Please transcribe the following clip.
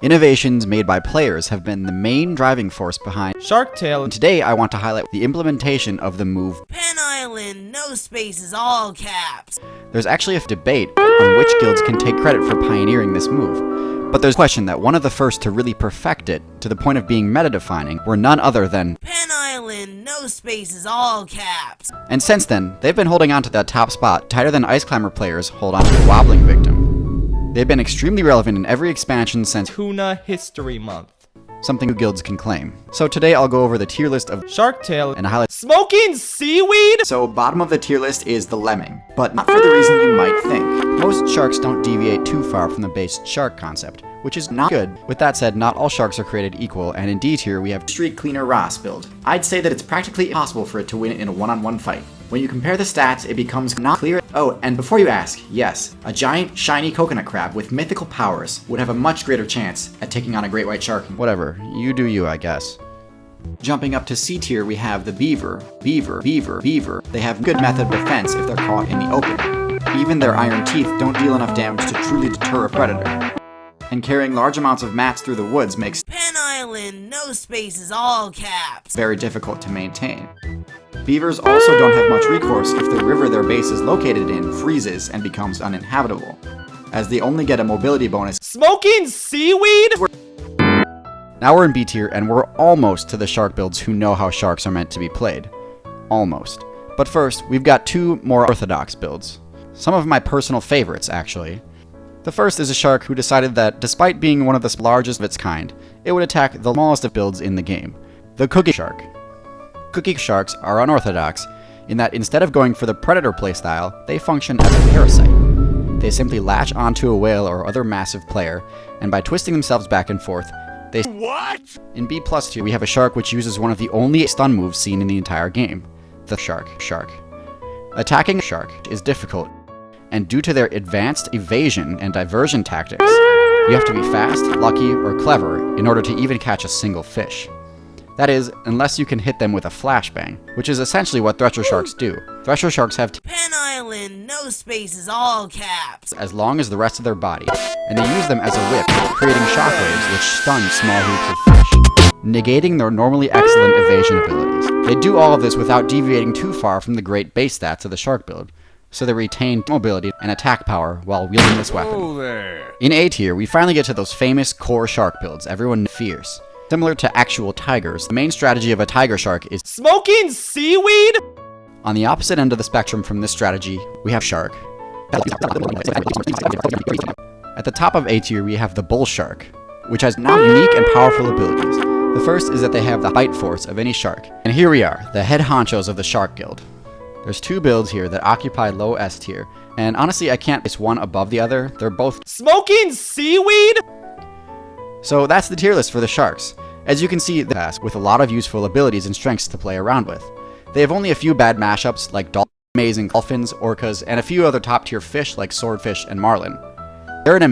Innovations made by players have been the main driving force behind Shark Tale. And today I want to highlight the implementation of the move Pen Island, no spaces, all caps. There's actually a debate on which guilds can take credit for pioneering this move, but there's a question that one of the first to really perfect it to the point of being meta-defining were none other than Pen Island, no spaces, all caps. And since then, they've been holding on to that top spot tighter than Ice Climber players hold on to the Wobbling Victim. They've been extremely relevant in every expansion since Tuna History Month. something guilds can claim. So today I'll go over the tier list of Shark Tale and highlight. Smoking seaweed? So bottom of the tier list is the Lemming, but not for the reason you might think. Most sharks don't deviate too far from the base shark concept, which is not good. With that said, not all sharks are created equal, and in D tier we have Street Cleaner Ross build. I'd say that it's practically impossible for it to win in a one-on-one fight. When you compare the stats, it becomes not clear. Oh, and before you ask, yes, a giant, shiny coconut crab with mythical powers would have a much greater chance at taking on a great white shark. Whatever, you do you, I guess. Jumping up to C tier, we have the Beaver. Beaver. They have good method of defense if they're caught in the open. Even their iron teeth don't deal enough damage to truly deter a predator. And carrying large amounts of mats through the woods makes Pen Island, no spaces, all caps. very difficult to maintain. Beavers also don't have much recourse if the river their base is located in freezes and becomes uninhabitable, as they only get a mobility bonus. Smoking seaweed? Now we're in B tier, and we're almost to the shark builds who know how sharks are meant to be played. Almost. But first, we've got two more orthodox builds. Some of my personal favorites, actually. The first is a shark who decided that, despite being one of the largest of its kind, it would attack the smallest of builds in the game, the Cookie Shark. Cookie sharks are unorthodox in that instead of going for the predator playstyle, they function as a parasite. They simply latch onto a whale or other massive player, and by twisting themselves back and forth, they What? In B+ tier, we have a shark which uses one of the only stun moves seen in the entire game, the shark. Attacking a shark is difficult, and due to their advanced evasion and diversion tactics, you have to be fast, lucky, or clever in order to even catch a single fish. That is, unless you can hit them with a flashbang, which is essentially what Thresher Sharks do. Thresher Sharks have Pen Island, no spaces, all caps. as long as the rest of their body, and they use them as a whip, creating shockwaves which stun small groups of fish, negating their normally excellent evasion abilities. They do all of this without deviating too far from the great base stats of the shark build, so they retain mobility and attack power while wielding this weapon. In A tier, we finally get to those famous core shark builds everyone fears. Similar to actual tigers, the main strategy of a tiger shark is Smoking seaweed? on the opposite end of the spectrum from this strategy, we have shark. At the top of A tier, we have the bull shark, which has now unique and powerful abilities. The first is that they have the bite force of any shark. And here we are, the head honchos of the shark guild. There's two builds here that occupy low S tier, and honestly I can't place one above the other, they're both Smoking seaweed? So that's the tier list for the sharks. As you can see, the pass with a lot of useful abilities and strengths to play around with. They have only a few bad mashups like amazing dolphins, orcas, and a few other top tier fish like swordfish and marlin. They're an